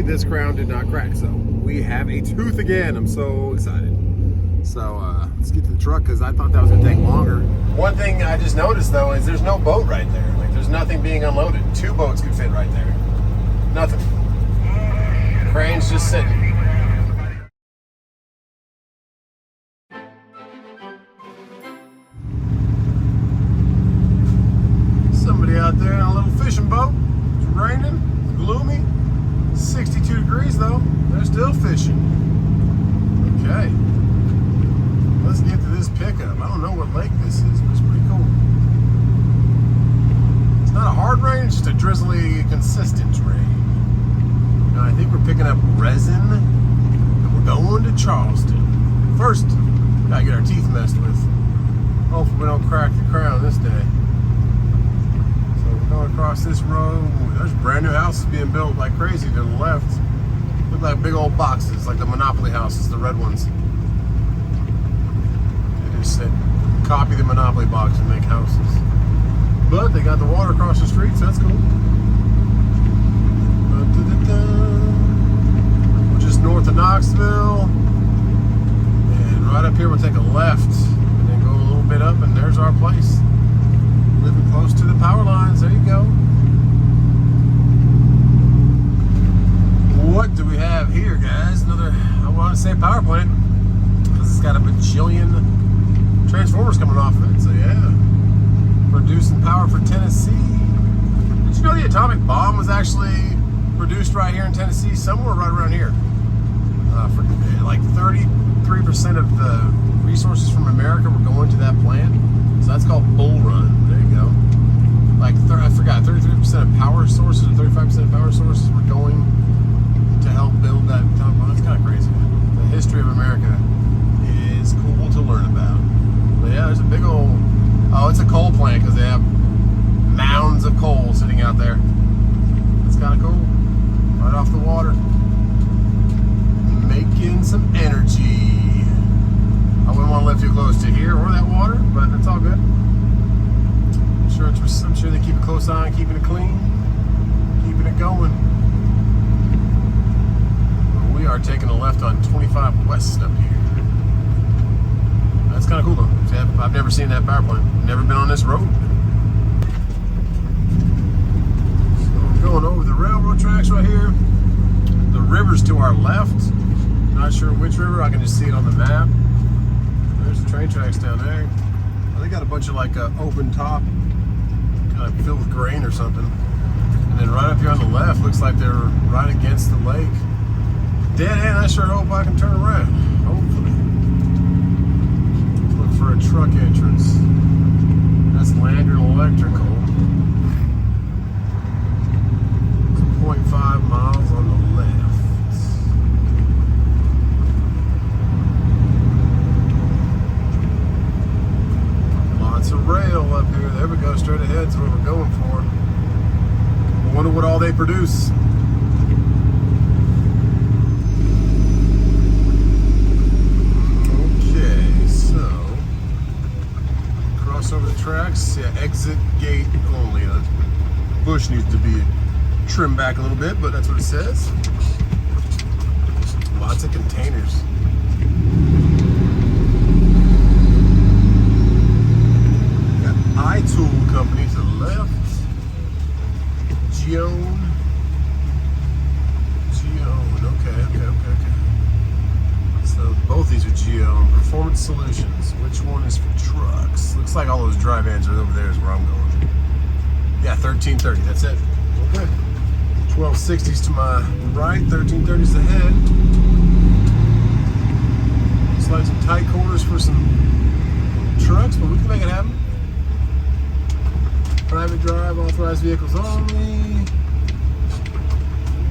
this crown did not crack. So we have a tooth again. I'm so excited. So let's get to the truck because I thought that was gonna take longer. One thing I just noticed though is there's no boat right there. Like there's nothing being unloaded. 2 boats could fit right there. Nothing. Crane's just sitting. Somebody out there in a little fishing boat. It's raining, it's gloomy. 62 degrees though. They're still fishing. Okay. Let's get to this pickup. I don't know what lake this is, but it's pretty cool. It's not a hard rain, it's just a drizzly, consistent rain. Now I think we're picking up resin and we're going to Charleston. First, gotta get our teeth messed with. Hopefully we don't crack the crown this day. Going across this road, there's brand new houses being built like crazy to the left. Look like big old boxes, like the Monopoly houses, the red ones. They just said, copy the Monopoly box and make houses. But they got the water across the street, so that's cool. We're just north of Knoxville. And right up here, we'll take a left and then go a little bit up, and there's our place. Living close to the power lines. There you go. What do we have here, guys? Another, I want to say power plant, because it's got a bajillion transformers coming off of it. So yeah, producing power for Tennessee. Did you know the atomic bomb was actually produced right here in Tennessee, somewhere right around here? For like 33% of the resources from America were going to that plant. So that's called Bull Run. There you go. Like, I forgot, 33% of power sources or 35% of power sources were going to help build that atomic bomb. That's kind of crazy. The history of America is cool to learn about. But yeah, there's a big old, oh, it's a coal plant because they have mounds of coal sitting out there. That's kind of cool. Right off the water. Making some energy. I wouldn't want to live too close to here or that water, but it's all good. I'm sure they keep a close eye on keeping it clean, keeping it going. Well, we are taking a left on 25 West up here. That's kind of cool though. I've never seen that power plant. Never been on this road. So I'm going over the railroad tracks right here. The river's to our left. Not sure which river. I can just see it on the map. There's the train tracks down there. Well, they got a bunch of like open top, kind of filled with grain or something. And then right up here on the left, looks like they're right against the lake. Dead end, I sure hope I can turn around. Hopefully. Let's look for a truck entrance. That's Landry Electrical. It's 0.5 miles on the left. Lots of rail up here. There we go, straight ahead is what we're going for. I wonder what all they produce. Okay, so cross over the tracks. Yeah, exit gate only. The bush needs to be trimmed back a little bit, but that's what it says. Lots of containers. iTool company to the left. Geone. Okay. So both these are Geone. Performance Solutions. Which one is for trucks? Looks like all those dry vans are over there is where I'm going. Yeah, 1330, that's it. Okay. 1260s to my right, 1330s ahead. Looks like some tight quarters for some trucks, but we can make it happen. Private drive, authorized vehicles only.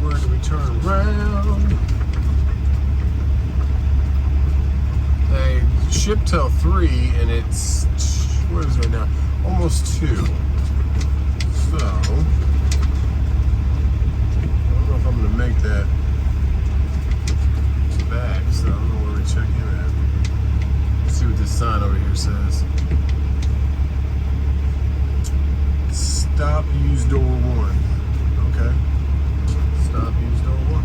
Where do we turn around? They ship till 3 and it's, where is it right now? Almost 2. So, I don't know if I'm gonna make that back, so I don't know where we check in at. Let's see what this sign over here says. Stop, use door 1. Okay. Stop, use door 1.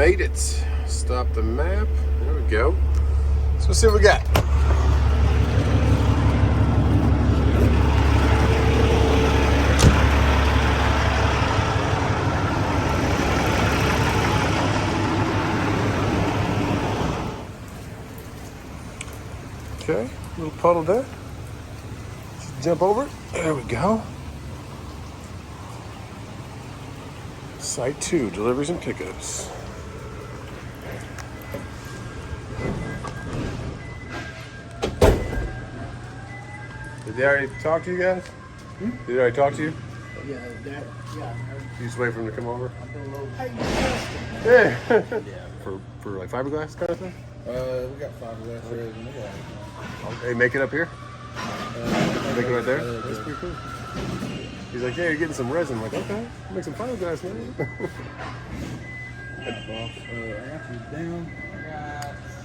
made it. Stop the map. There we go. Let's go see what we got. Okay, little puddle there. Just jump over it. There we go. Site 2, deliveries and pickups. Did they already talk to you guys? Did they already talk to you? Yeah. You just wait for them to come over? Hey, Yeah. For like fiberglass kind of thing? we got fiberglass resin. They make it up here? Make it right there? That's pretty cool. He's like, yeah, you're getting some resin. I'm like, okay, make some fiberglass, man. Down.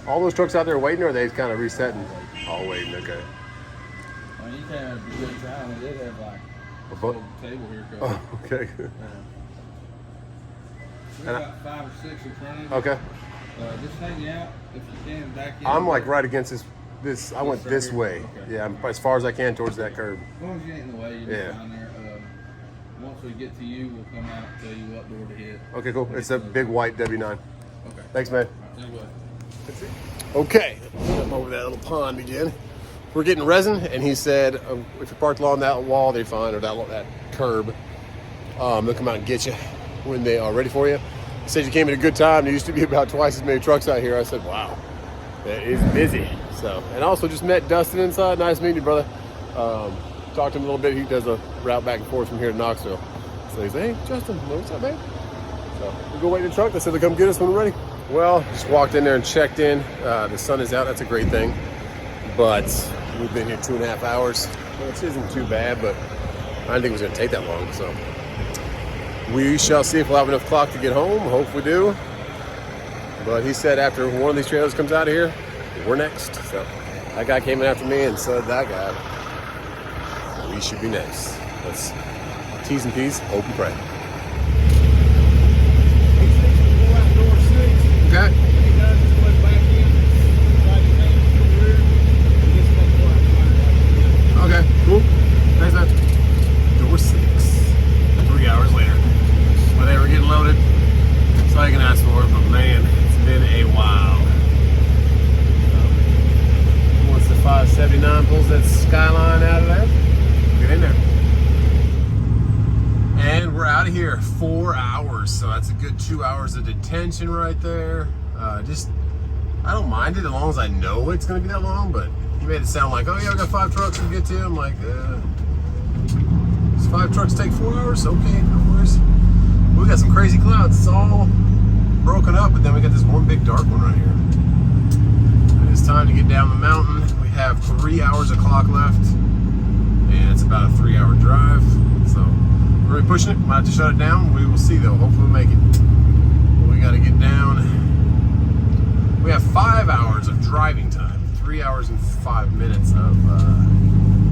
All those trucks out there waiting, or are they kind of resetting? All waiting, okay. I mean, you can't have a good time. They'd have like A a little table here. Oh, okay. We got 5 or 6 in front of you. Okay. Just hang out if you can back in. I'm like right against this. I went right this here? way. Okay. Yeah, I'm as far as I can towards that curb. As long as you ain't in the way, you're Yeah. just down there. Once we get to you, we'll come out and tell you what door to hit. Okay, cool. It's a big white W9. Okay. Thanks, man. All right, That's it. Okay, jump over that little pond again. We're getting resin, and he said if you parked along that wall, they're fine, or that curb. They'll come out and get you when they are ready for you. He said you came at a good time. There used to be about twice as many trucks out here. I said, wow, that is busy. So, and also just met Dustin inside. Nice meeting you, brother. Talked to him a little bit. He does a route back and forth from here to Knoxville. So he's like, hey, Justin, what's up, man? So we go wait in the truck. They said they'll come get us when we're ready. Well, just walked in there and checked in. The sun is out. That's a great thing. But we've been here 2.5 hours. Which isn't too bad, but I didn't think it was going to take that long. So we shall see if we'll have enough clock to get home. Hope we do. But he said after one of these trailers comes out of here, we're next. So that guy came in after me, and so did that guy. We should be next. Let's T's and P's, hope and pray. Okay. Okay, cool. Thanks, man. Door 6. 3 hours later. Well, they were getting loaded. That's all you can ask for, but man, it's been a while. Once the 579 pulls that Skyline out of there, get in there. And we're out of here. 4 hours, so that's a good 2 hours of detention right there. I don't mind it as long as I know it's going to be that long, but he made it sound like, oh yeah, I got 5 trucks to get to. I'm like, does 5 trucks take 4 hours? Okay, no worries. We got some crazy clouds. It's all broken up, but then we got this one big dark one right here. It's time to get down the mountain. We have 3 hours of clock left, and it's about a 3-hour drive. So we're really pushing it. Might have to shut it down. We will see though. Hopefully we'll make it. But we got to get down. We have 5 hours of driving time. 3 hours and 5 minutes of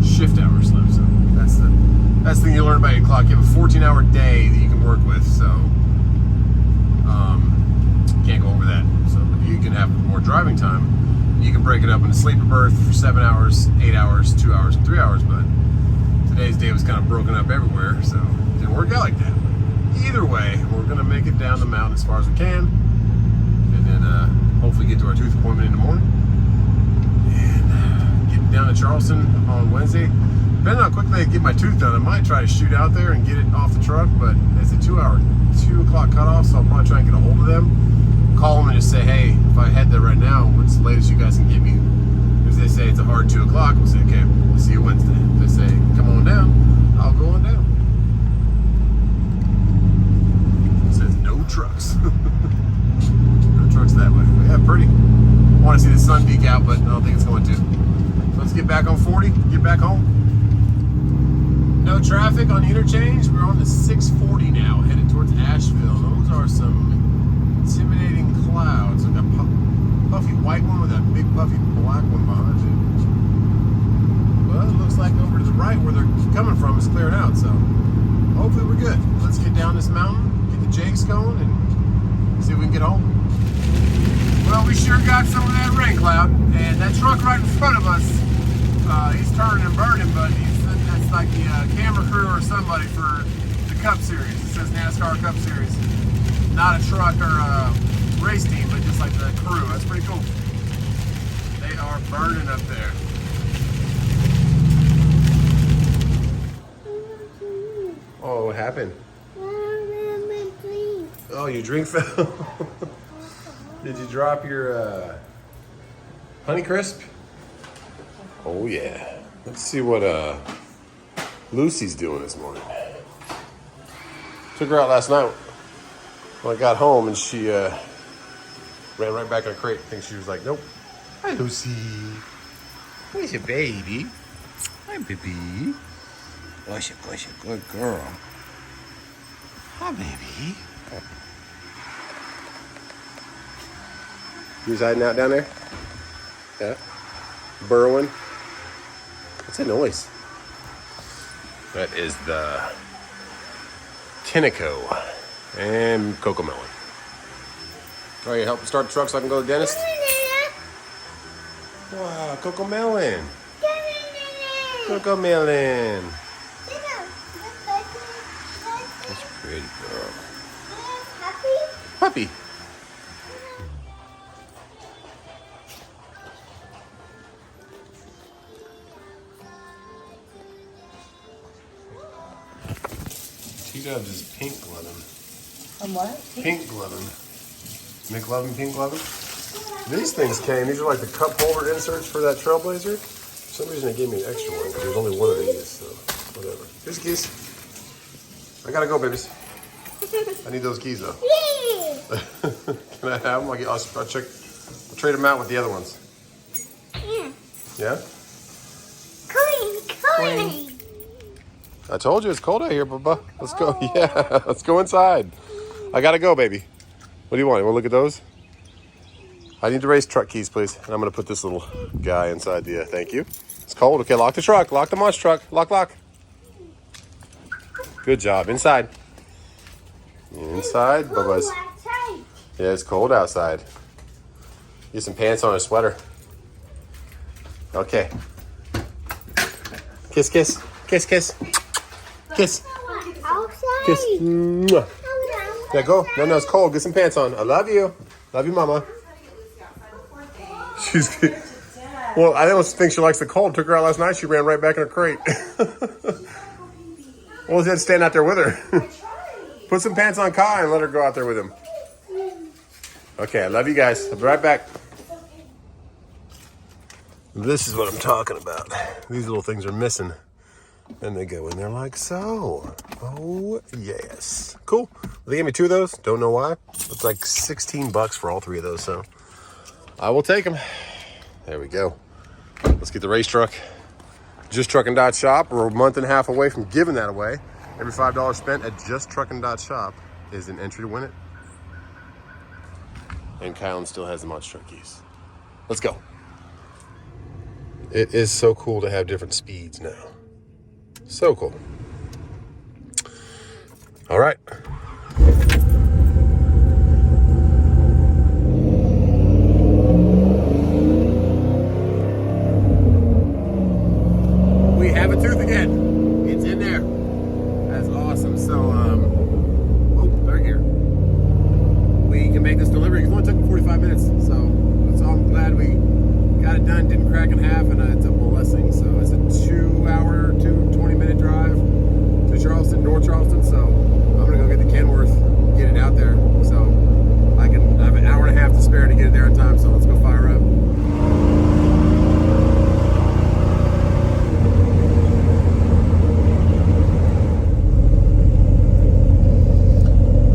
shift hours left. So that's the thing you learn about your clock. You have a 14-hour day that you can work with. So can't go over that. So if you can have more driving time, you can break it up into sleeper berth for 7 hours, 8 hours, 2 hours, and 3 hours. But today's day was kind of broken up everywhere, so it didn't work out like that. Either way, we're gonna make it down the mountain as far as we can, and then hopefully get to our tooth appointment in the morning, and get down to Charleston on Wednesday. Depending on how quickly I get my tooth done, I might try to shoot out there and get it off the truck, but it's a 2 o'clock cutoff, so I'll probably try and get a hold of them, call them and just say, hey, if I head there right now, what's the latest you guys can get me? If they say it's a hard 2 o'clock, we'll say, okay, we'll see you Wednesday. If they say, come on down, I'll go on down. It says no trucks. No trucks that way. But yeah, pretty. I want to see the sun peek out, but I don't think it's going to. So let's get back on 40, get back home. No traffic on the interchange. We're on the 640 now, headed towards Asheville. Those are some intimidating clouds. Like a puffy white one with a big puffy black one behind it. Well, it looks like over to the right where they're coming from is cleared out, so hopefully we're good. Let's get down this mountain, get the Jakes going, and see if we can get home. Well, we sure got some of that rain cloud, and that truck right in front of us, he's turning and burning, but that's like the camera crew or somebody for the Cup Series. It says NASCAR Cup Series. Not a truck or a race team, but just like the crew. That's pretty cool. They are burning up there. Oh, what happened? Oh, your drink fell. Did you drop your Honey Crisp? Oh yeah. Let's see what Lucy's doing this morning. Took her out last night when I got home, and she ran right back in a crate. I think she was like, nope. Hi, Lucy. Where's your baby? Hi, baby. What's a good girl? Hi, baby. You was hiding out down there? Yeah. Burrowing. What's that noise? That is the Tinico and Cocoa Melon. All right, you help me start the truck so I can go to the dentist? Wow, Cocoa Melon. Cocoa Melon. That's a pretty girl. Puppy. T-Dubs is pink gloving. What? Pink gloving. McLovin pink gloving. These things came. These are like the cup holder inserts for that Trailblazer. For some reason they gave me an extra one. There's only one of these, so whatever. Here's the keys. I gotta go, babies. I need those keys though. Can I have them? I'll check. I'll trade them out with the other ones. Yeah? Clean. I told you it's cold out here, Bubba. Let's go. Yeah, let's go inside. I gotta go, baby. What do you want? You want to look at those? I need the race truck keys, please. And I'm gonna put this little guy inside the. Thank you. It's cold. Okay, lock the truck. Lock the munch truck. Lock. Good job. Inside. Inside, Bubba's. Yeah, it's cold outside. Get some pants on a sweater. Okay. Kiss. Kiss. Kiss. Kiss. Mwah. Yeah, go. No, it's cold. Get some pants on. I love you. Love you, Mama. She's good. Well, I don't think she likes the cold. Took her out last night. She ran right back in her crate. Well, he had to stand out there with her. Put some pants on Kai and let her go out there with him. Okay, I love you guys. I'll be right back. This is what I'm talking about. These little things are missing. And they go in there like so. Oh, yes. Cool. They gave me 2 of those. Don't know why. It's like $16 for all 3 of those, so I will take them. There we go. Let's get the race truck. JustTruckin.Shop. We're a month and a half away from giving that away. Every $5 spent at JustTruckin.Shop is an entry to win it. And Kylan still has the munch truck keys. Let's go. It is so cool to have different speeds now. So cool. All right. We have a tooth again. It's in there. That's awesome. So, oh, they're here. We can make this delivery. It only took 45 minutes. So I'm glad we got it done. Didn't crack in half, and it's a blessing. So it's a 20-minute drive to Charleston, North Charleston. So I'm gonna go get the Kenworth, get it out there. So I have an hour and a half to spare to get it there on time. So let's go fire up.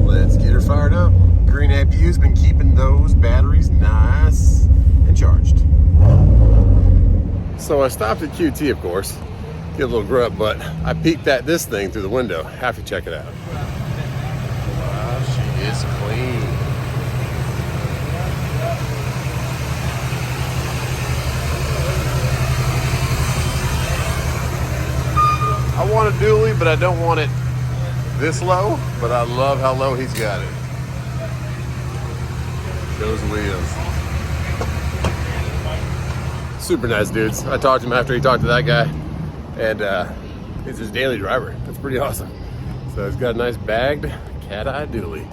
Let's get her fired up. Green APU's been keeping those batteries nice and charged. So I stopped at QT, of course, get a little grub, but I peeked at this thing through the window. Have to check it out. Wow, she is clean. I want a dually, but I don't want it this low, but I love how low he's got it. Those wheels. Super nice dudes. I talked to him after he talked to that guy, and he's his daily driver. That's pretty awesome. So he's got a nice bagged cat-eye dually.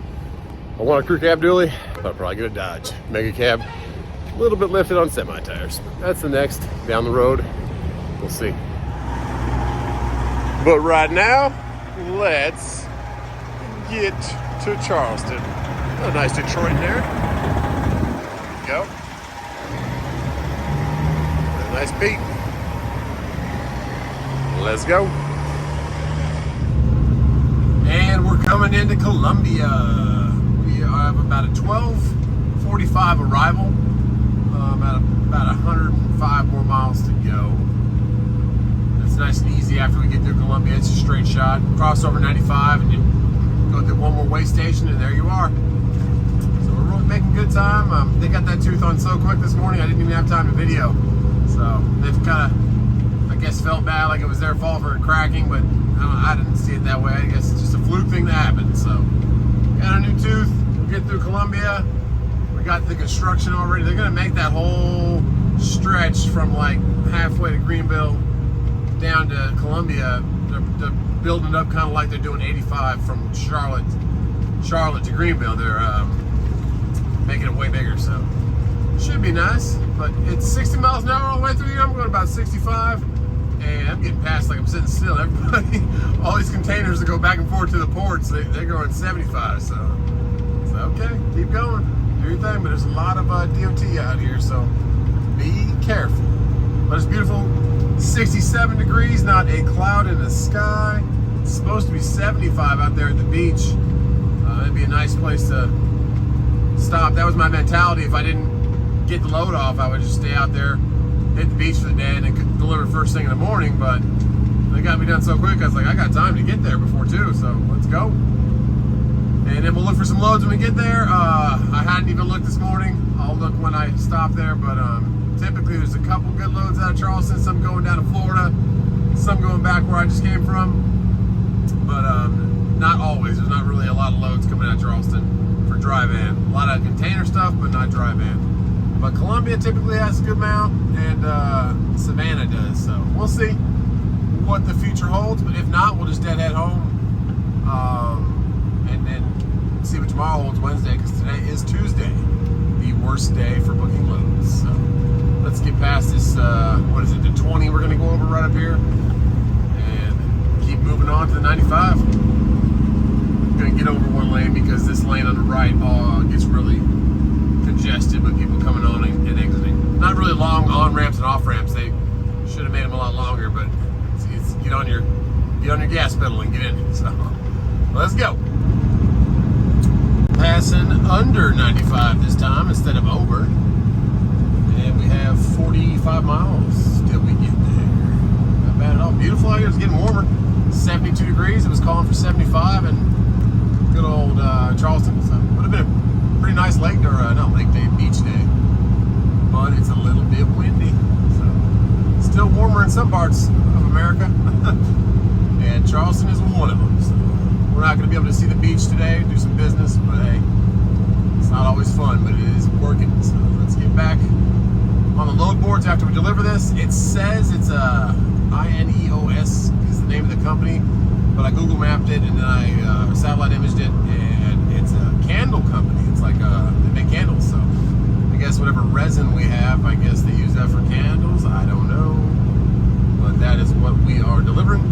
I want a crew cab dually, but I'll probably get a Dodge Mega Cab. A little bit lifted on semi-tires. That's the next down the road. We'll see. But right now, let's get to Charleston. A nice Detroit in there. There we go. A nice beat. Let's go. And we're coming into Columbia. We have about a 12:45 arrival. About 105 more miles to go. It's nice and easy after we get through Columbia. It's a straight shot. Cross over 95 and you go through one more way station and there you are. So we're really making good time. They got that tooth on so quick this morning I didn't even have time to video. So they've kind of, I guess, felt bad like it was their fault for it cracking, but I didn't see it that way. I guess it's just a fluke thing that happened. So got a new tooth. We'll get through Columbia. We got the construction already. They're gonna make that whole stretch from like halfway to Greenville down to Columbia. They're building it up kind of like they're doing 85 from Charlotte to Greenville. They're making it way bigger, so should be nice. But it's 60 miles an hour all the way through here. I'm going about 65, and I'm getting past like I'm sitting still. Everybody, all these containers that go back and forth to the ports, they're going 75. So okay, keep going, do your thing. But there's a lot of DOT out here, so be careful. But it's beautiful. 67 degrees, not a cloud in the sky. It's supposed to be 75 out there at the beach. It'd be a nice place to stop. That was my mentality. If I didn't get the load off, I would just stay out there, hit the beach for the day, and then could deliver first thing in the morning. But they got me done so quick, I was like, I got time to get there before 2, so let's go. And then we'll look for some loads when we get there. I hadn't even looked this morning. I'll look when I stop there, but typically there's a couple good loads out of Charleston, some going down to Florida, some going back where I just came from, but not always. There's not really a lot of loads coming out of Charleston for dry van. A lot of container stuff, but not dry van. But Columbia typically has a good amount, and Savannah does, so we'll see what the future holds. But if not, we'll just deadhead home, and then see what tomorrow holds, Wednesday, because today is Tuesday, the worst day for booking loads. So let's get past this, what is it, the 20 we're gonna go over right up here, and keep moving on to the 95. I'm gonna get over one lane because this lane on the right gets really congested with people coming on and exiting. Not really long on-ramps and off-ramps. They should have made them a lot longer, but it's get on your gas pedal and get in. So let's go. Passing under 95 this time instead of over. And we have 45 miles till we get there. Not bad at all. Beautiful out here. It's getting warmer. 72 degrees. It was calling for 75 and good old Charleston. So would have been a pretty nice lake, or not lake day, beach day. But it's a little bit windy. So still warmer in some parts of America. And Charleston is one of them. So we're not going to be able to see the beach today, do some business, but hey, it's not always fun, but it is working. So let's get back on the load boards after we deliver this. It says it's a INEOS is the name of the company, but I Google mapped it and then I satellite imaged it, and it's a candle company. It's like they make candles, so I guess whatever resin we have, I guess they use that for candles. I don't know, but that is what we are delivering,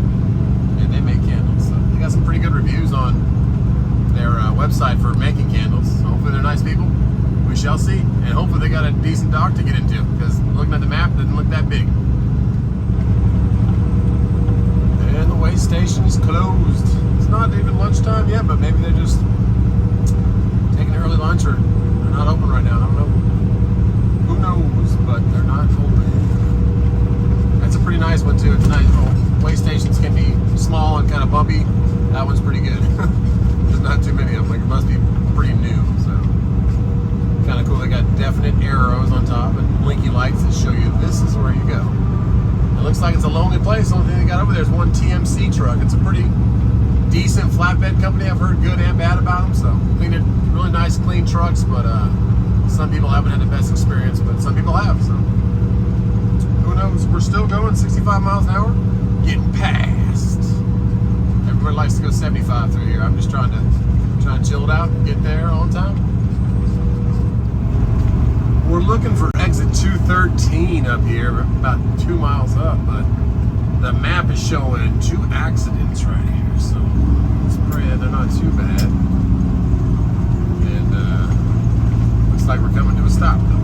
and they make candles. So they got some pretty good reviews on their website for making candles. So hopefully they're nice people. We shall see, and hopefully they got a decent dock to get into, because looking at the map, it doesn't look that big. And the way station is closed. It's not even lunchtime yet, but maybe they're just taking early lunch, or they're not open right now. I don't know. Who knows? But they're not open. That's a pretty nice one too. It's nice. Way stations can be small and kind of bumpy. That one's pretty good. There's not too many of them. Like, it must be pretty new. So kind of cool. They got definite arrows on top and blinky lights that show you this is where you go. It looks like it's a lonely place. The only thing they got over there is one TMC truck. It's a pretty decent flatbed company. I've heard good and bad about them. So I think they're really nice, clean trucks, but Some people haven't had the best experience, but some people have, so who knows? We're still going 65 miles an hour, getting past. Everybody likes to go 75 through here. I'm just trying to chill it out and get there on time. We're looking for exit 213 up here, about 2 miles up, but the map is showing 2 accidents right here, so let's pray that they're not too bad. And looks like we're coming to a stop though.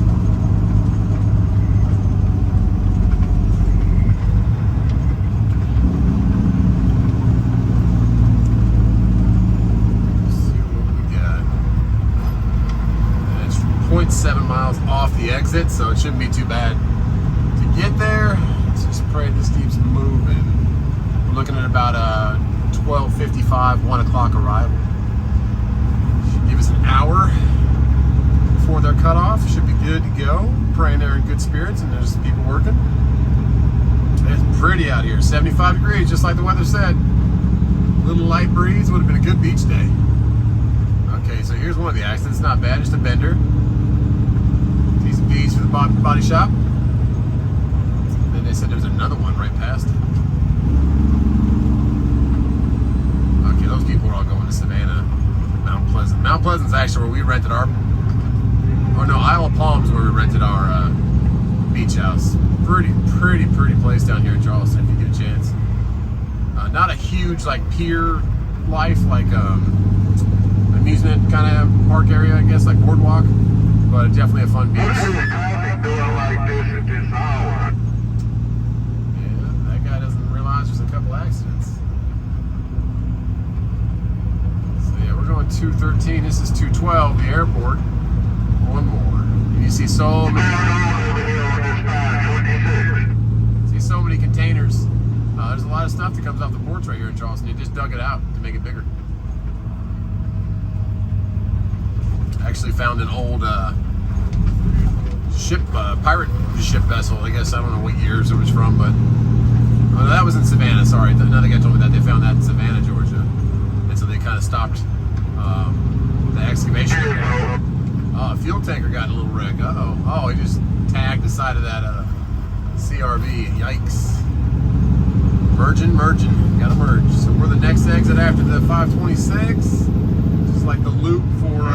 Let's see what we got. And it's 0.7 miles off the exit, so it shouldn't be too bad to get there. Let's just pray this keeps moving. We're looking at about a 12:55, 1 o'clock arrival. Should give us an hour before their cutoff. Should be good to go. Praying they're in good spirits and there's people working. It's pretty out here. 75 degrees, just like the weather said. A little light breeze would have been a good beach day. Okay, so here's one of the accidents. Not bad, just a bender. Decent beach for the body shop. Then they said there was another one right past. Okay, those people are all going to Savannah, Mount Pleasant. Mount Pleasant's actually where we rented our, or no, Isle of Palms where we rented our beach house. Pretty place down here in Charleston if you get a chance. Not a huge like pier life, like amusement kind of park area, I guess, like boardwalk, but definitely a fun beach. Yeah, that guy doesn't realize there's a couple accidents. So yeah, we're going 213. This is 212, the airport. One more. And you see so many containers. There's a lot of stuff that comes off the ports right here in Charleston. They just dug it out to make it bigger. Actually found an old ship, pirate ship vessel. I guess I don't know what years it was from, but that was in Savannah. Sorry, another guy told me that they found that in Savannah, Georgia, and so they kind of stopped the excavation. A fuel tanker got in a little wreck. Oh, he just tagged the side of that CRV. Yikes. Merging, gotta merge. So we're the next exit after the 526. Just like the loop for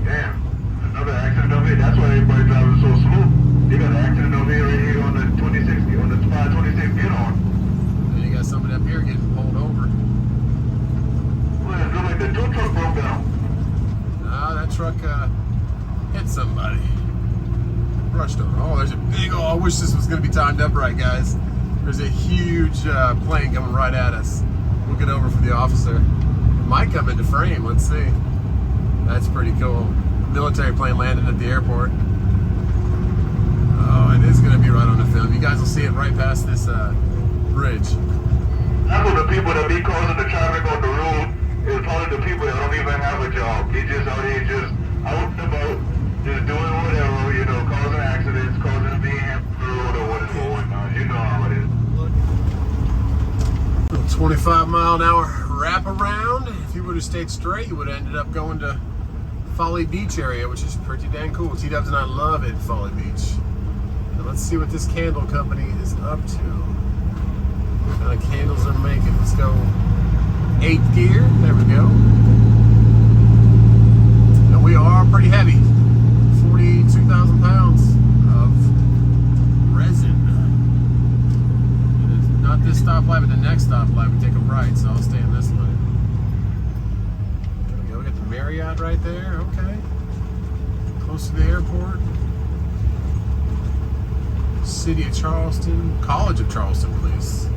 damn. Another accident over here. That's why everybody driving so slow. They got an accident over here right here on the 26, on the 526 get on. And you got somebody up here getting pulled over. Well, it looks like the tow truck broke down. No, that truck hit somebody. Brushed over. Oh, there's a big, I wish this was gonna be timed up right, guys. There's a huge plane coming right at us. We'll get over for the officer. Might come into frame, let's see. That's pretty cool. Military plane landing at the airport. Oh, it is gonna be right on the film. You guys will see it right past this bridge. That's what the people that be causing the traffic on the road is probably the people that don't even have a job. They just out here just out and about, just doing whatever, you know, causing accidents, causing being on the road or whatnot. You know how it is. 25 mile an hour wrap around. If you would have stayed straight, you would have ended up going to Folly Beach area, which is pretty dang cool. T-Dubs and I love it, Folly Beach. And let's see what this candle company is up to. What kind of candles they're making. Let's go 8th gear. There we go. And we are pretty heavy. 42,000 pounds of resin. Not this stoplight, but the next stoplight, we take a right, so I'll stay in this lane. There we go, we got the Marriott right there, okay. Close to the airport. City of Charleston, College of Charleston Police.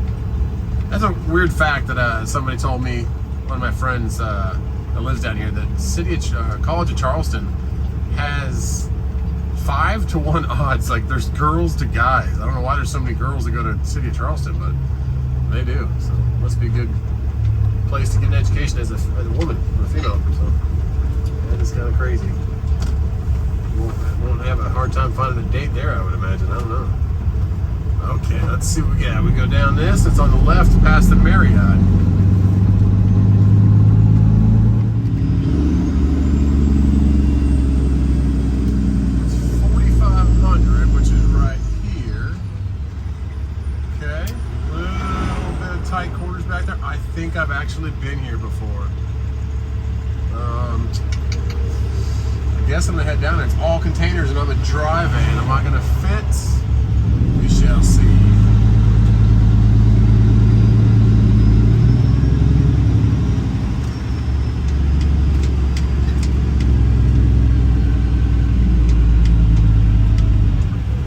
That's a weird fact that somebody told me, one of my friends that lives down here, that College of Charleston has 5-to-1 odds. Like there's girls to guys. I don't know why there's so many girls that go to the City of Charleston, but they do. So it must be a good place to get an education as a woman or a female. So that is kind of crazy. Won't have a hard time finding a date there, I would imagine. I don't know. Okay, let's see what we got. We go down this. It's on the left past the Marriott. tight quarters back there. I think I've actually been here before. I guess I'm gonna head down there. It's all containers and I'm a dry van. Am I gonna fit? We shall see.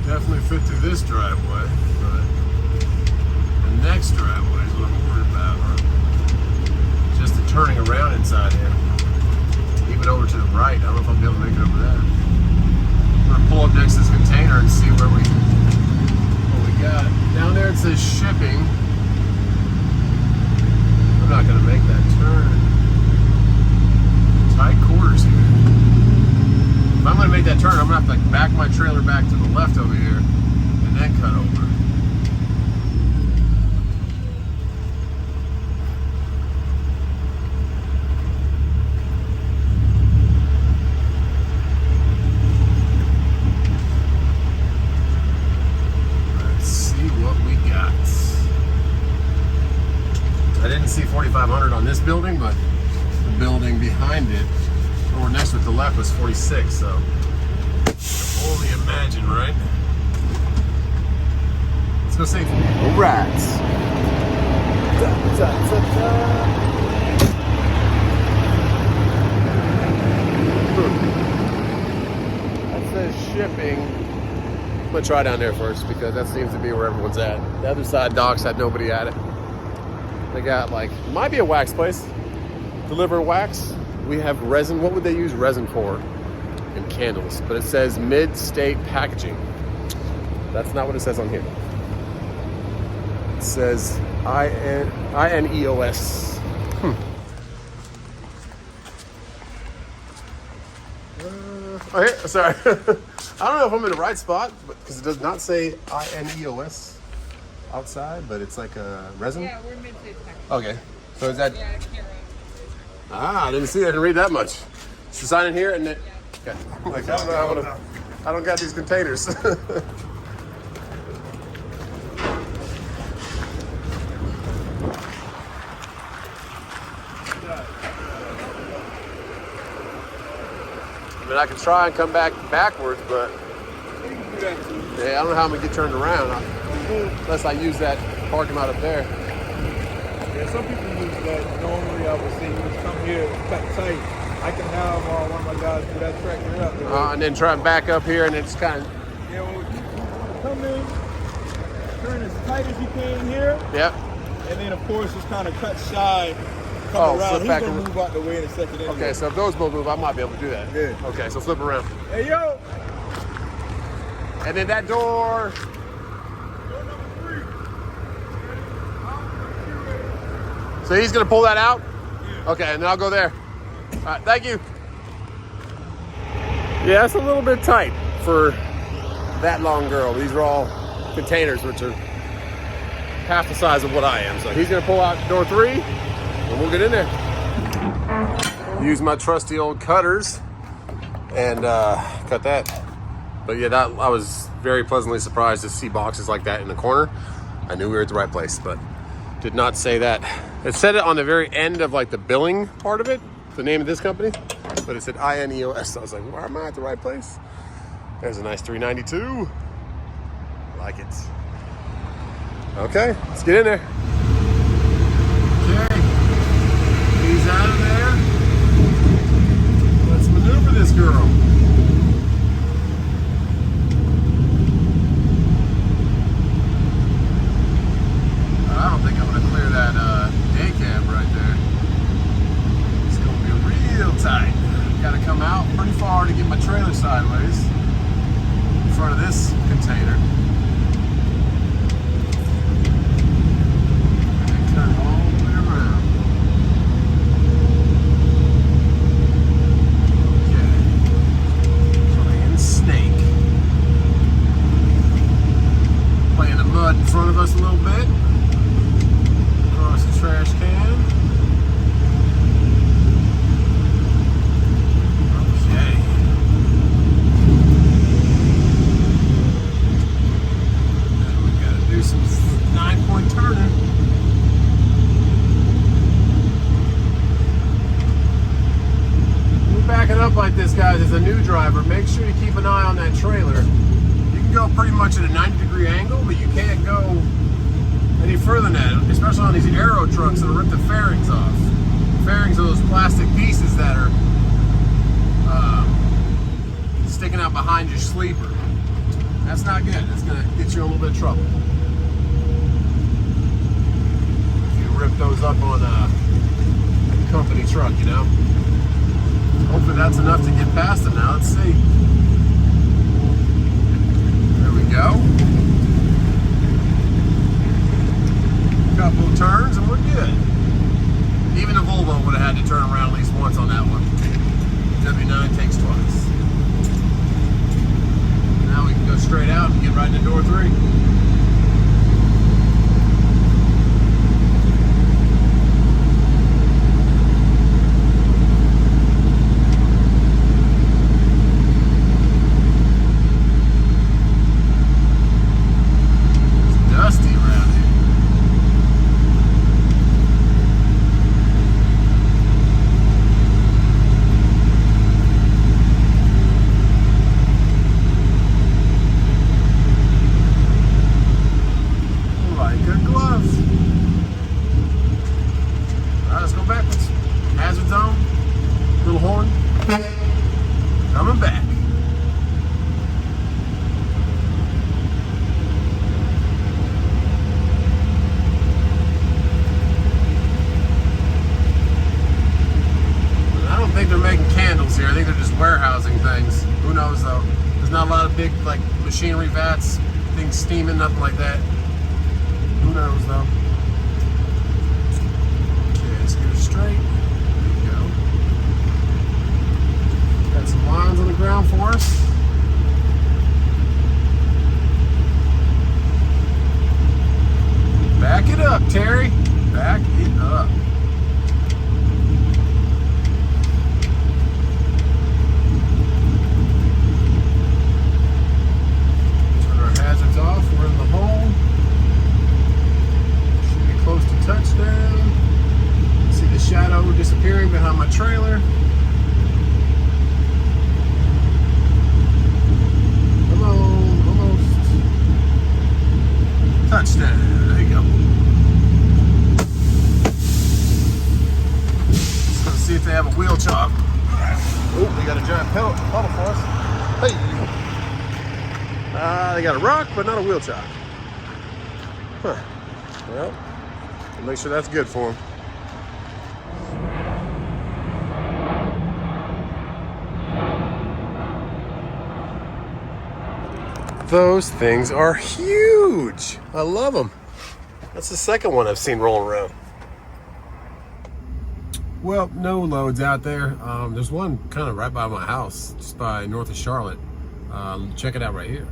Definitely fit through this driveway, but the next driveway is what I'm worried about. Just the turning around inside here. Even over to the right. I don't know if I'll be able to make it over there. I'm gonna pull up next to this container and see what we got. Down there it says shipping. I'm not gonna make that turn. Tight quarters here. If I'm gonna make that turn, I'm gonna have to like back my trailer back to the left over here and then cut over. Let's see what we got. I didn't see 4,500 on this building, but the building behind it, or next to it, the left, was 46, so only imagine, right? Let's go see. All right. That says shipping. I'm gonna try down there first because that seems to be where everyone's at. The other side docks had nobody at it. They got like, might be a wax place. Deliver wax. We have resin. What would they use resin for? And candles. But it says mid-state packaging. That's not what it says on here. It says INEOS. Oh, here, sorry. I don't know if I'm in the right spot, because it does not say INEOS outside, but it's like a resin? Yeah, we're mid-state packaging. Okay. So is that... Yeah, I can't read. I didn't see. I didn't read that much. It's the sign in here, and it. Okay. Like, I don't know how to. I don't got these containers. I mean, I can try and come back backwards, but yeah, I don't know how I'm gonna get turned around unless I use that parking lot up there. Yeah, some people use that. Normally, I would say you just come here, cut tight. I can have one of my guys do that tractor up. And then try and back up here, and it's kind of. Yeah, well, you come in, turn as tight as you can here. Yep. And then, of course, just kind of cut side, come around. Flip He's back going to around. move out the way in a second. Anyway. Okay, so if those both move, I might be able to do that. Yeah. Okay, so flip around. Hey, yo! And then that door. Door number 3. So he's gonna pull that out? Yeah. Okay, and then I'll go there. All right, thank you. Yeah, it's a little bit tight for that long girl. These are all containers, which are half the size of what I am. So he's gonna pull out door 3, and we'll get in there. Use my trusty old cutters and cut that. But yeah, I was very pleasantly surprised to see boxes like that in the corner. I knew we were at the right place, but did not say that. It said it on the very end of like the billing part of it, the name of this company, but it said INEOS. So I was like, well, am I at the right place? There's a nice 392. Like it. Okay, let's get in there. Okay, he's out of there. Let's maneuver this girl. I don't think I'm gonna clear that day cab right there. It's gonna be real tight. Gotta come out pretty far to get my trailer sideways in front of this container. And turn all the way around. Okay. Playing snake. Playing the mud in front of us a little bit. Across the trash can. Okay. Then we gotta do some 9-point turning. as a new driver, make sure you keep an eye on that trailer. You can go pretty much at a 90-degree angle, but you can't go any further than that, especially on these aero trucks that'll rip the fairings off. Fairings are those plastic pieces that are sticking out behind your sleeper. That's not good. That's gonna get you in a little bit of trouble. If you rip those up on a company truck, you know. Hopefully that's enough to get past it now. Let's see. There we go. Couple of turns and we're good. Even the Volvo would have had to turn around at least once on that one. W9 takes twice. Now we can go straight out and get right into door 3. It's dusty around here. Good gloves. All right, let's go backwards. Hazard zone. Little horn. Coming back. I don't think they're making candles here. I think they're just warehousing things. Who knows though? There's not a lot of big like machinery vats, things steaming, nothing like that. Who knows though? Okay, let's get it straight. There we go. Got some lines on the ground for us. Back it up, Terry. Back it up. Turn our hazards off. We're in the hole. Close to touchdown. See the shadow disappearing behind my trailer. Come on, almost. Touchdown. There you go. Let's go see if they have a wheel chop. Oh, they got a giant puddle for us. Hey. They got a rock, but not a wheel chop. Huh. Well. Make sure that's good for them. Those things are huge. I love them. That's the second one I've seen rolling around. Well, no loads out there. There's one kind of right by my house, just by north of Charlotte. Check it out right here.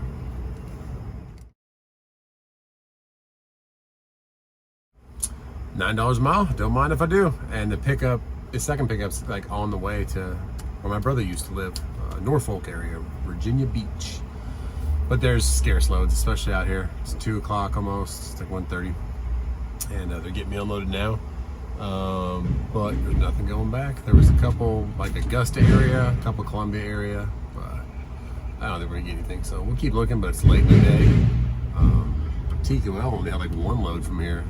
$9 a mile, don't mind if I do. And the second pickup's like on the way to where my brother used to live, Norfolk area, Virginia Beach. But there's scarce loads, especially out here. It's 2 o'clock almost, it's like 1:30. And they're getting me unloaded now. But there's nothing going back. There was a couple, like Augusta area, a couple Columbia area, but I don't think we're gonna get anything. So we'll keep looking, but it's late in the day. TQL only had like one load from here.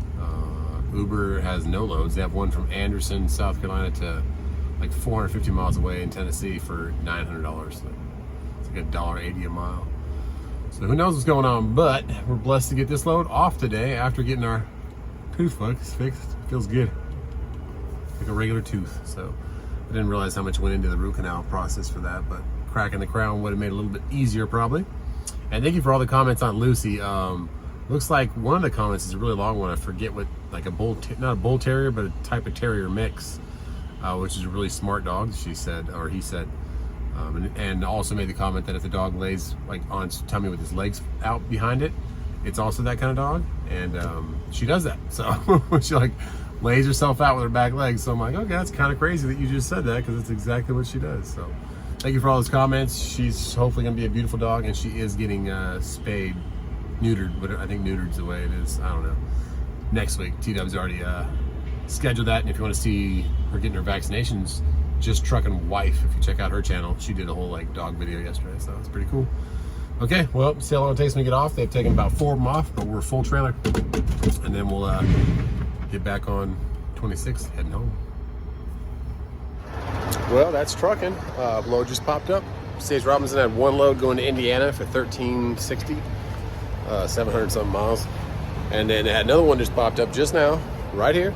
Uber has no loads. They have one from Anderson, South Carolina to like 450 miles away in Tennessee for $900. So it's like $1.80 a mile. So who knows what's going on, but we're blessed to get this load off today after getting our tooth fixed. Feels good. Like a regular tooth. So I didn't realize how much went into the root canal process for that, but cracking the crown would have made it a little bit easier probably. And thank you for all the comments on Lucy. Looks like one of the comments is a really long one. I forget what, like a not a bull terrier, but a type of terrier mix, which is a really smart dog, she said, or he said. And also made the comment that if the dog lays like on its tummy with his legs out behind it, it's also that kind of dog. And she does that. So she like lays herself out with her back legs. So I'm like, okay, that's kind of crazy that you just said that, because it's exactly what she does. So thank you for all those comments. She's hopefully gonna be a beautiful dog, and she is getting spayed. Neutered, but I think neutered's the way it is. I don't know. Next week, TW's already scheduled that, and if you want to see her getting her vaccinations Just Truckin' wife. If you check out her channel, she did a whole like dog video yesterday, so it's pretty cool. Okay, well, see how long it takes me to get off. They've taken about 4 of them off, but we're full trailer, and then we'll get back on 26, heading home. Well, that's trucking. Load just popped up. C.H. Robinson had 1 load going to Indiana for $13.60, 700 something miles, and then it had another one just popped up just now, right here.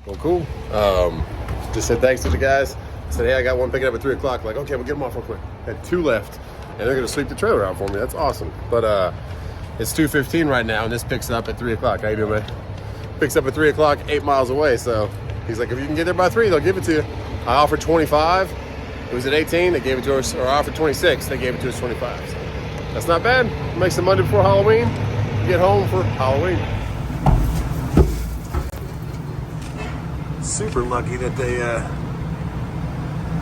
Well, cool. Just said thanks to the guys. Said, hey, I got one picking up at 3 o'clock. Like, okay, we'll get them off real quick. Had 2 left, and they're gonna sweep the trailer out for me. That's awesome. But it's 2:15 right now, and this picks up at 3 o'clock. How you doing, man? Picks up at 3 o'clock, 8 miles away. So he's like, if you can get there by 3, they'll give it to you. I offered 25. It was at 18. They gave it to us, or I offered 26. They gave it to us 25. So that's not bad. Makes it Monday before Halloween. Get home for Halloween. Super lucky that they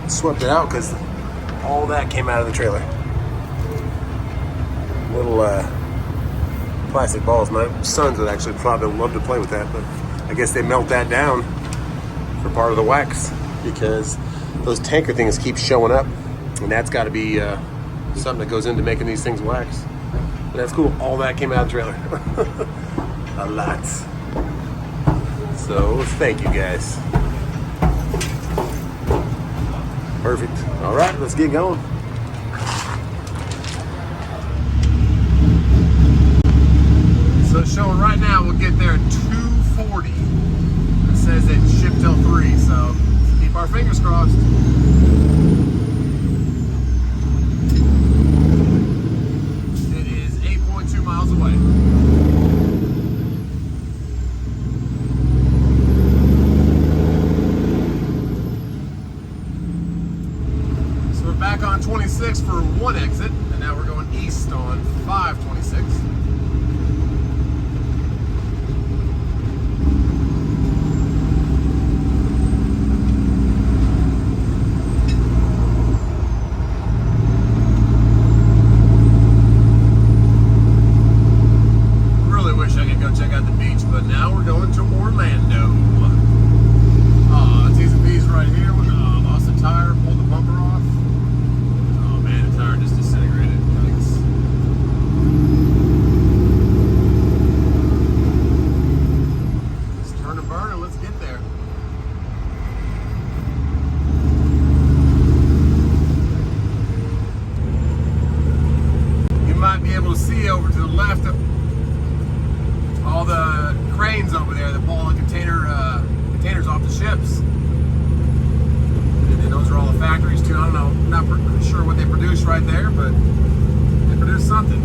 swept it out, because all that came out of the trailer. Little plastic balls. My sons would actually probably love to play with that, but I guess they melt that down for part of the wax, because those tanker things keep showing up, and that's got to be something that goes into making these things wax. But that's cool. All that came out of the trailer. A lot. So thank you guys. Perfect. All right, let's get going. So it's showing right now we'll get there at 2:40. It says it shipped till 3, so keep our fingers crossed. It is 8.2 miles away. Back on 26 for 1 exit, and now we're going east on 526. Really wish I could go check out the beach, but now we're going to Orlando. T's and B's right here. Lost the tire, pulled the bumper off. Tire just disintegrated. Yikes. Let's turn and burn and let's get there. You might be able to see over to the left all the cranes over there that pull the containers off the ships. Those are all the factories too. I don't know, not sure what they produce right there, but they produce something.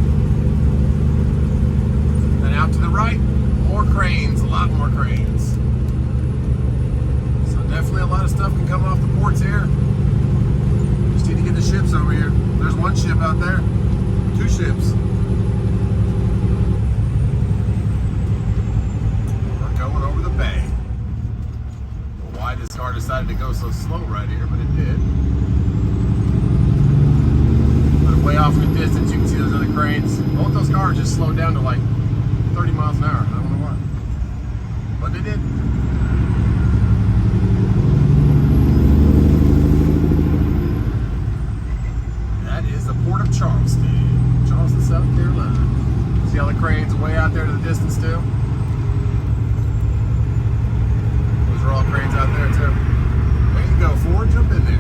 And out to the right, more cranes, a lot more cranes. So definitely a lot of stuff can come off the ports here. Just need to get the ships over here. There's 1 ship out there, 2 ships. We're going over the bay. Why this car decided to go so slow right here, but it did. But way off in the distance, you can see those other cranes. Both those cars just slowed down to like 30 miles an hour. I don't know why, but they did. That is the port of Charleston, South Carolina. See all the cranes way out there to the distance too? Those are all cranes out there too. There you go, Ford, jump in there.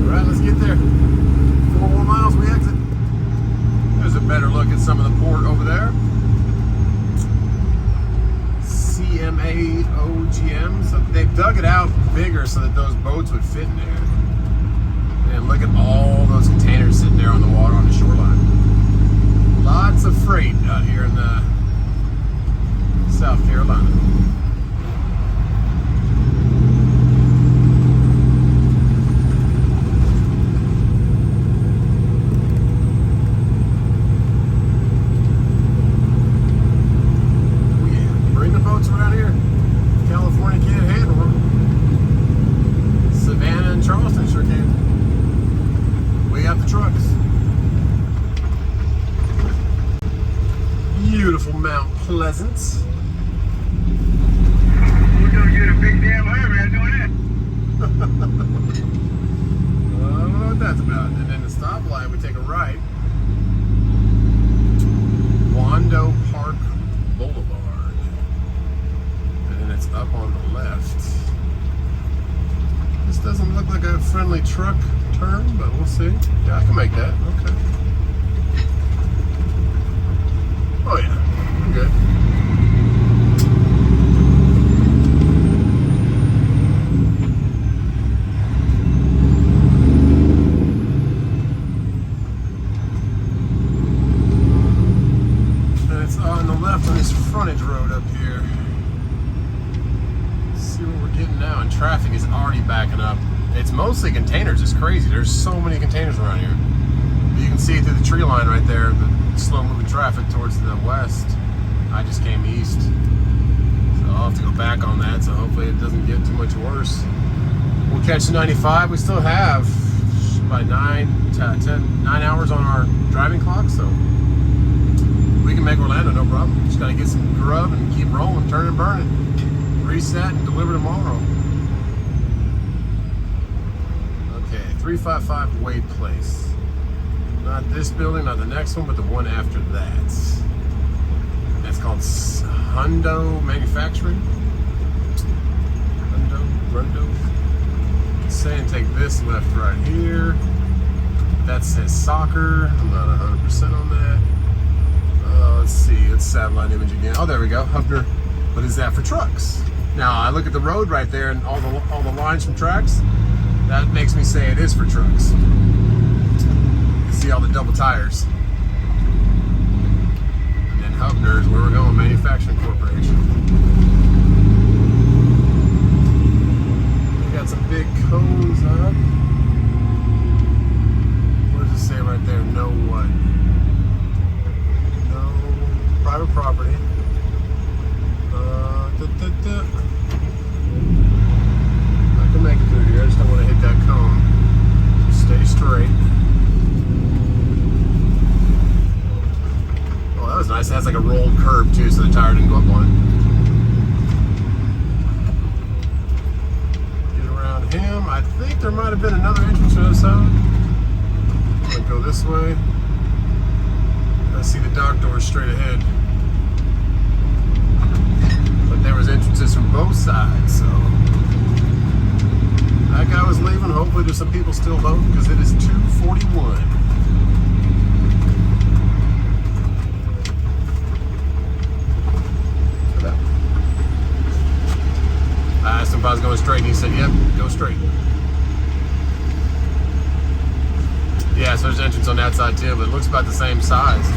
All right, let's get there. 4 more miles, we exit. There's a better look at some of the port over there. CMAOGM. So they've dug it out bigger so that those boats would fit in there. And look at all those containers sitting there on the water on the shoreline. Lots of freight out here in South Carolina. California can't handle them. Savannah and Charleston sure can. We got the trucks. Beautiful. beautiful Mount Pleasant. Who's gonna get a big damn hurry? I'm doing I don't know what that's about. And then the stoplight, we take a right. Wando Park Boulevard. And then it's up on the left. This doesn't look like a friendly truck turn, but we'll see. Yeah, I can make that. Okay. Oh yeah, I'm good. And it's on the left on this frontage road up here. Let's see what we're getting now, and traffic is already backing up. It's mostly containers. It's crazy. There's so many containers around here. But you can see it through the tree line right there, the slow-moving traffic towards the west. I just came east, so I'll have to go back on that, so hopefully it doesn't get too much worse. We'll catch the 95. We still have about 9 hours on our driving clock, so we can make Orlando, no problem. Just gotta get some grub and keep rolling, turn and burn it. Reset and deliver tomorrow. Okay, 355 Wade Place. Not this building, not the next one, but the one after that. That's called Hundo Manufacturing. Hundo. It's saying take this left right here. That says soccer. I'm not 100% on that. Let's see, it's satellite image again. Oh, there we go. Hubner. What is that for trucks? Now I look at the road right there and all the lines from tracks. That makes me say it is for trucks. You see all the double tires. And then Hubner is where we're going, Manufacturing Corporation. We got some big cones up. What does it say right there? No what? No private property. I can make it through here. I just don't want to hit that cone. Just stay straight. Oh, that was nice. It has like a rolled curb too, so the tire didn't go up on it. Get around him. I think there might have been another entrance to the other side. I'm gonna go this way. I see the dock door straight ahead. But there was entrances from both sides, so that guy was leaving. Hopefully there's some people still loading because it is 2:41. I asked him if I was going straight and he said, yep, go straight. Yeah, so there's an entrance on that side too, but it looks about the same size.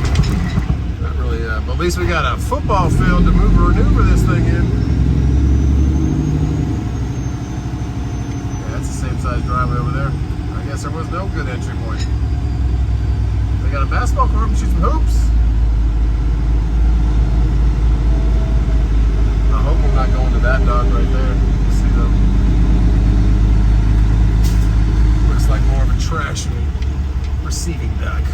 Not really, but at least we got a football field to maneuver this thing in. Yeah, that's the same size driveway over there. I guess there was no good entry point. They got a basketball court and shoot some hoops. I hope I'm not going to that dock right there. You see them? Looks like more of a trash receiving dock.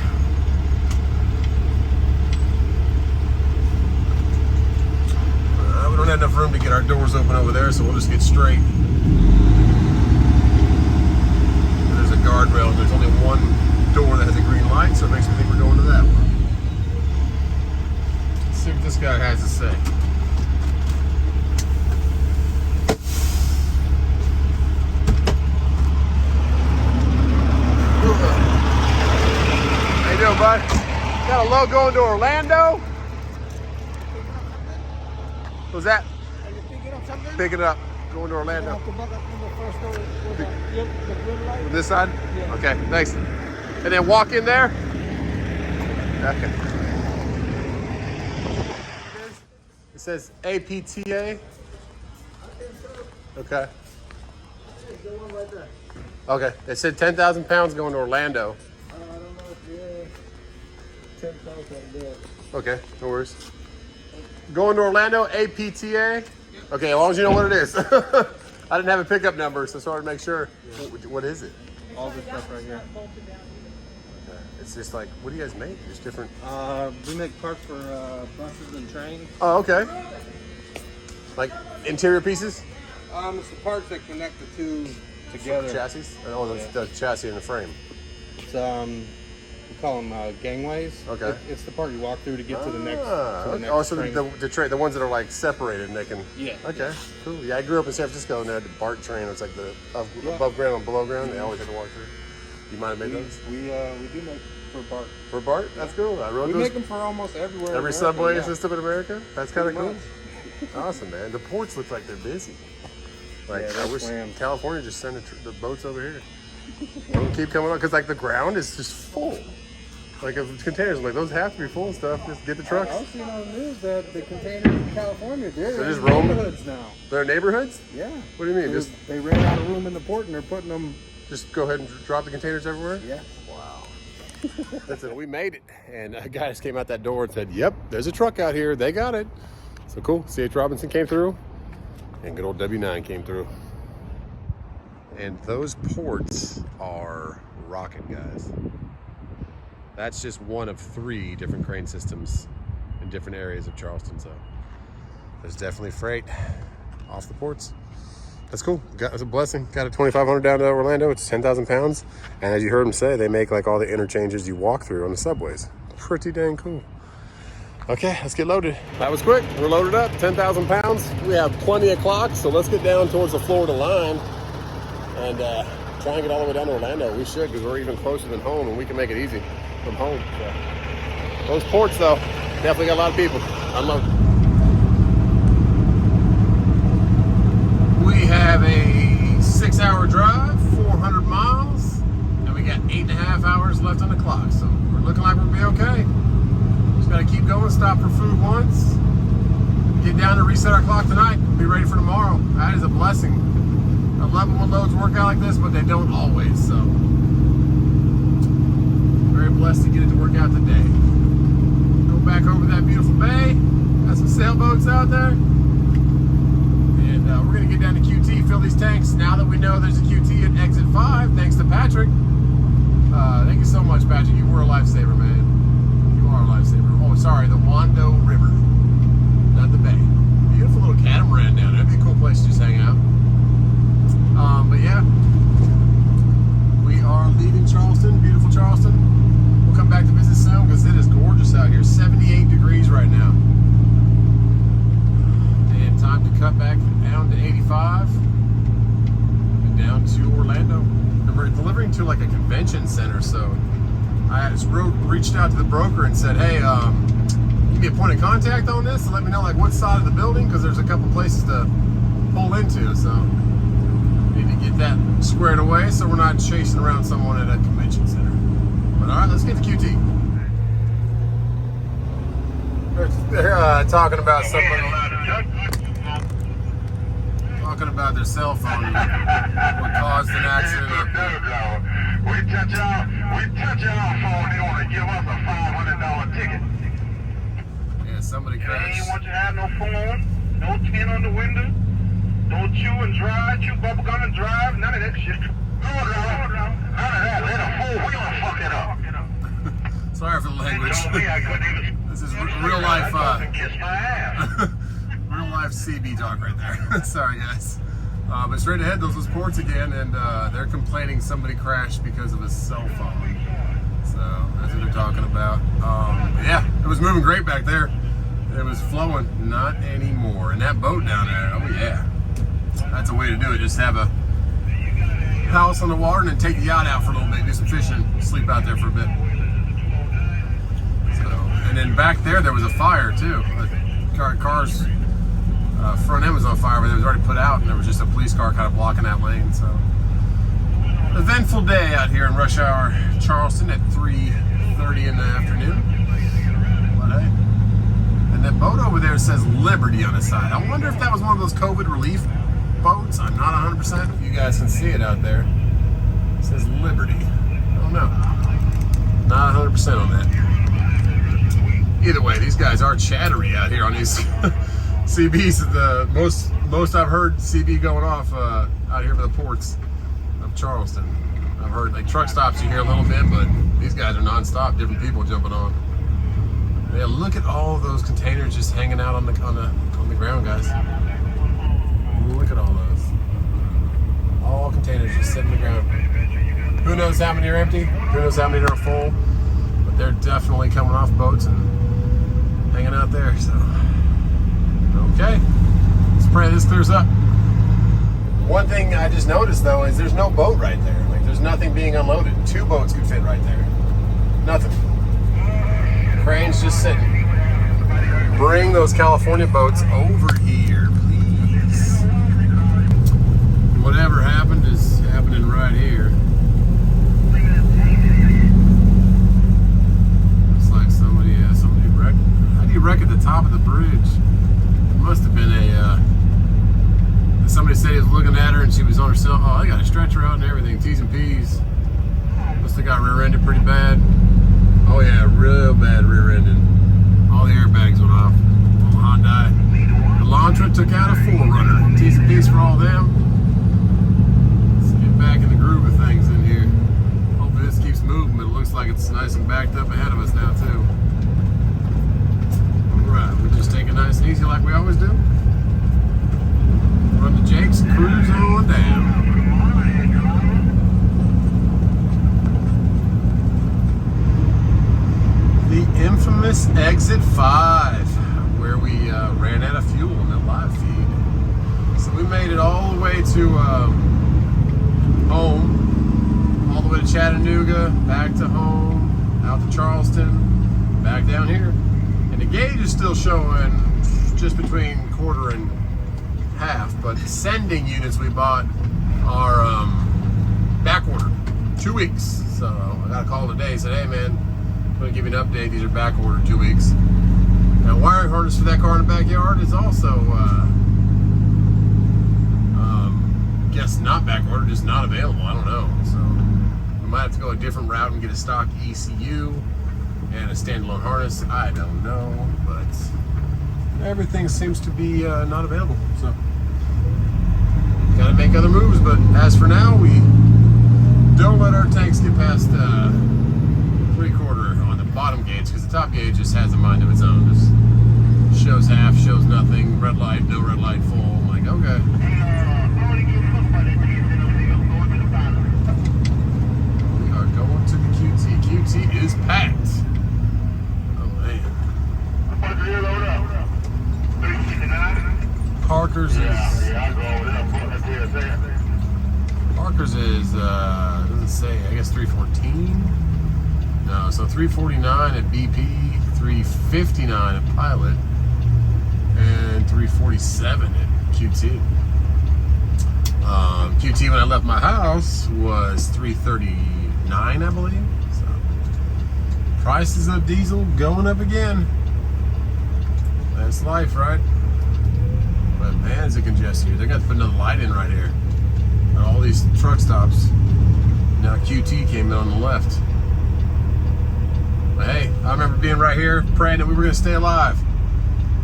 We don't have enough room to get our doors open over there, so we'll just get straight. There's a guardrail, and there's only one door that has a green light, so it makes me think we're going to that one. Let's see what this guy has to say. How you doing, bud? Got a load going to Orlando? What's that? Are you picking up something? Picking it up. Going to Orlando. You have to back up in the first door with the green light. From this side? Yeah. Okay, thanks. And then walk in there? Okay. It says APTA? Okay. The one right there. Okay. It said 10,000 pounds going to Orlando. I don't know if you're 10,000 there. Okay, no worries. Going to Orlando, APTA? Okay, as long as you know what it is. I didn't have a pickup number, so I wanted to make sure. What is it? All this stuff right here. It's just like, what do you guys make? Just different. We make parts for buses and trains. Oh, okay. Like interior pieces? It's the parts that connect the two together. Chassis? Oh, the chassis and the frame. It's we call them gangways. Okay. It's the part you walk through to get to the next. Oh, so the ones that are like separated and they can. Yeah. Okay. Cool. Yeah, I grew up in San Francisco and they had the BART train. It was like the above ground and below ground. They always had to walk through. You might have made those. We do make for BART. For BART? That's cool. I rode We those. make them for almost everywhere. Every in America, subway yeah. system in America. That's kind of cool. Pretty Awesome, man. The ports look like they're busy. Like Yeah, I they're wish slammed. California just send the boats over here. Don't keep coming on because like the ground is just full. Like of containers, I'm like those have to be full of stuff. Just get the trucks. I was seeing on the news that the containers in California, they're just in roaming? neighborhoods now. Their neighborhoods? Yeah. What do you mean? Just They ran out of room in the port and they're putting them. just go ahead and drop the containers everywhere? Yeah. Wow. That's it. We made it. And a guy just came out that door and said, yep, there's a truck out here. They got it. So cool. C.H. Robinson came through. And good old W9 came through. And those ports are rocking, guys. That's just one of 3 different crane systems in different areas of Charleston. So there's definitely freight off the ports. That's cool. It's a blessing. Got a 2,500 down to Orlando. It's 10,000 pounds. And as you heard him say, they make like all the interchanges you walk through on the subways. Pretty dang cool. Okay, let's get loaded. That was quick. We're loaded up, 10,000 pounds. We have plenty of clocks, so let's get down towards the Florida line and try and get all the way down to Orlando. We should, because we're even closer than home, and we can make it easy from home. So. Those ports, though, definitely got a lot of people. Unload. We have a 6-hour drive, 400 miles, and we got 8.5 hours left on the clock. So we're looking like we'll be okay. Got to keep going, stop for food once, get down and reset our clock tonight, be ready for tomorrow. That is a blessing. I love when loads work out like this, but they don't always, so very blessed to get it to work out today. Go back over that beautiful bay, got some sailboats out there, and we're going to get down to QT, fill these tanks. Now that we know there's a QT at exit 5, thanks to Patrick. Thank you so much, Patrick. You were a lifesaver, man. Our lifesaver. Oh, sorry, the Wando River, not the bay. Beautiful little catamaran down there. That'd be a cool place to just hang out. But yeah, we are leaving Charleston, beautiful Charleston. We'll come back to visit soon because it is gorgeous out here. 78 degrees right now. And time to cut back down to 85 and down to Orlando. And we're delivering to like a convention center, so I just reached out to the broker and said, hey, give me a point of contact on this and let me know like what side of the building, because there's a couple places to pull into, so need to get that squared away so we're not chasing around someone at a convention center. But all right, let's get to QT. They're talking about their cell phone, what caused an accident up there. We touch our phone, they want to give us a $500 ticket. Yeah, somebody They crashed. ain't want you to have no phone, no tint on the window, no chew and drive, chew bubble gum and drive, none of that shit. No, none of that. Let a fool, we gonna fuck it up. Sorry for the language. I couldn't even. This is real life, Kiss my ass. real life CB talk right there. Sorry, guys. But straight ahead, those was ports again, and they're complaining somebody crashed because of a cell phone. So that's what they're talking about. Yeah, it was moving great back there. It was flowing, not anymore. And that boat down there, oh yeah, that's a way to do it. Just have a house on the water and then take the yacht out for a little bit, do some fishing, sleep out there for a bit. So, and then back there was a fire too. The car's front end was on fire, but it was already put out, and there was just a police car kind of blocking that lane. So, eventful day out here in rush hour Charleston at 3:30 in the afternoon. But hey, and that boat over there says Liberty on the side. I wonder if that was one of those COVID relief boats. I'm not 100%. You guys can see it out there. It says Liberty. I don't know. Not 100% on that. Either way, these guys are chattery out here on these CBs. The most I've heard CB going off out here for the ports of Charleston. I've heard like truck stops you hear a little bit, but these guys are non-stop, different people jumping on. Yeah, look at all those containers just hanging out on the ground, guys. Look at all those. All containers just sitting on the ground. Who knows how many are empty? Who knows how many are full? But they're definitely coming off boats and hanging out there. So, okay, let's pray this clears up. One thing I just noticed though is there's no boat right there. Like there's nothing being unloaded. 2 boats could fit right there. Nothing. Crane's just sitting. Bring those California boats over here, please. Whatever happened is happening right here. Looks like somebody wrecked. How do you wreck at the top of the bridge? It must have been somebody said he was looking at her and she was on her cell. Oh, I got a stretcher out and everything. T's and P's. Must have got rear-ended pretty bad. Oh yeah, real bad rear-ending. All the airbags went off. Little Hyundai. The Elantra took out a 4Runner. T's and P's for all them. Let's get back in the groove of things in here. Hopefully this keeps moving, but it looks like it's nice and backed up ahead of us now too. Alright, we just take it nice and easy like we always do. Run to Jake's, cruise on down. The infamous exit 5, where we ran out of fuel in that live feed. So we made it all the way to home, all the way to Chattanooga, back to home, out to Charleston, back down here. And the gauge is still showing just between quarter and half, but the sending units we bought are back ordered 2 weeks. So I got a call today, said, hey man, I'm gonna give you an update, these are back ordered 2 weeks. Now wiring harness for that car in the backyard is also guess not back ordered, just not available. I don't know, so we might have to go a different route and get a stock ECU and a standalone harness. I don't know, but everything seems to be not available, so gotta make other moves. But as for now, we don't let our tanks get past 3/4 on the bottom gauge, because the top gauge just has a mind of its own. Just shows half, shows nothing, red light, no red light, full. I'm like, okay. We are going to the QT. QT is packed. Oh man. Parker's is doesn't say, I guess 314. No, so 349 at BP, 359 at Pilot, and 347 at QT. QT when I left my house was 339, I believe. So prices of diesel going up again. That's life, right? But man, is it congested here. They're going to put another light in right here. And all these truck stops. Now QT came in on the left. But hey, I remember being right here praying that we were going to stay alive.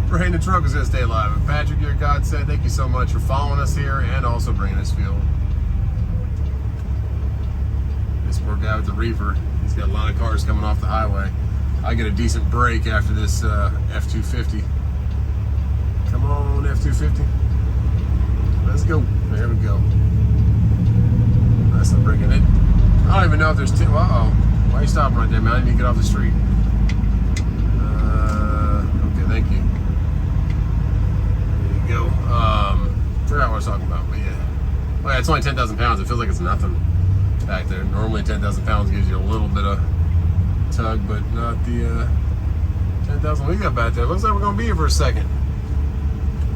Praying the truck was going to stay alive. And Patrick, your God said, thank you so much for following us here and also bringing us fuel. This poor guy with the reefer, he's got a lot of cars coming off the highway. I get a decent break after this F-250. Come on, F-250. Let's go. There we go. That's not bringing it. I don't even know if there's two. Uh-oh. Why are you stopping right there, man? I need to get off the street. Okay, thank you. There you go. Forgot what I was talking about, but yeah. Oh yeah, it's only 10,000 pounds. It feels like it's nothing back there. Normally 10,000 pounds gives you a little bit of tug, but not the 10,000 we got back there. Looks like we're going to be here for a second.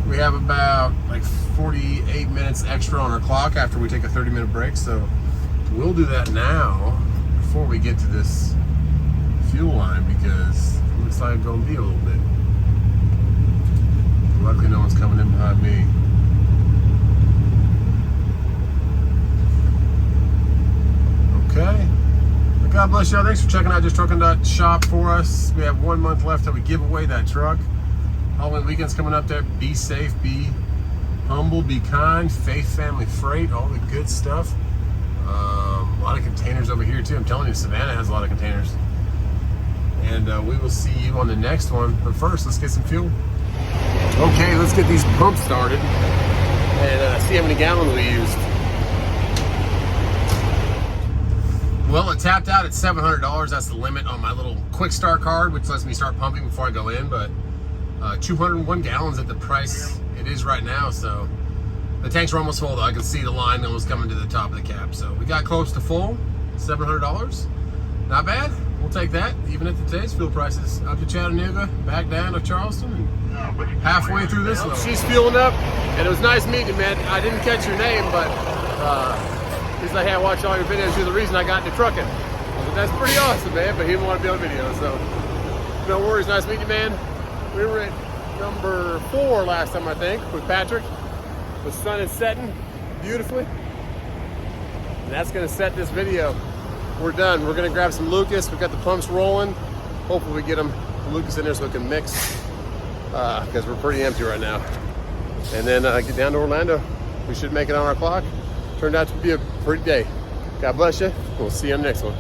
We have about like 48 minutes extra on our clock after we take a 30-minute break, so we'll do that now before we get to this fuel line, because it looks like it's going to be a little bit. Luckily no one's coming in behind me. Okay. But God bless y'all. Thanks for checking out JustTruckin.Shop for us. We have 1 month left till we give away that truck. Halloween weekend's coming up there. Be safe, be humble, be kind, faith, family, freight, all the good stuff. A lot of containers over here too. I'm telling you, Savannah has a lot of containers. And we will see you on the next one. But first, let's get some fuel. Okay, let's get these pumps started and see how many gallons we used. Well, it tapped out at $700. That's the limit on my little quick start card, which lets me start pumping before I go in. But 201 gallons at the price it is right now. So the tanks are almost full, though. I can see the line almost coming to the top of the cap. So we got close to full, $700. Not bad. We'll take that, even at today's fuel prices. Up to Chattanooga, back down to Charleston, and halfway through this one. She's fueling up, and it was nice meeting you, man. I didn't catch your name, but he's like, hey, I watch all your videos. You're the reason I got into trucking. But that's pretty awesome, man, but he didn't want to be on video, so no worries. Nice meeting you, man. We were at number 4 last time, I think, with Patrick. The sun is setting beautifully, and that's going to set this video. We're done. We're going to grab some Lucas. We've got the pumps rolling. Hopefully we get them Lucas in there so we can mix, because we're pretty empty right now. And then get down to Orlando. We should make it on our clock. Turned out to be a pretty day. God bless you. We'll see you on the next one.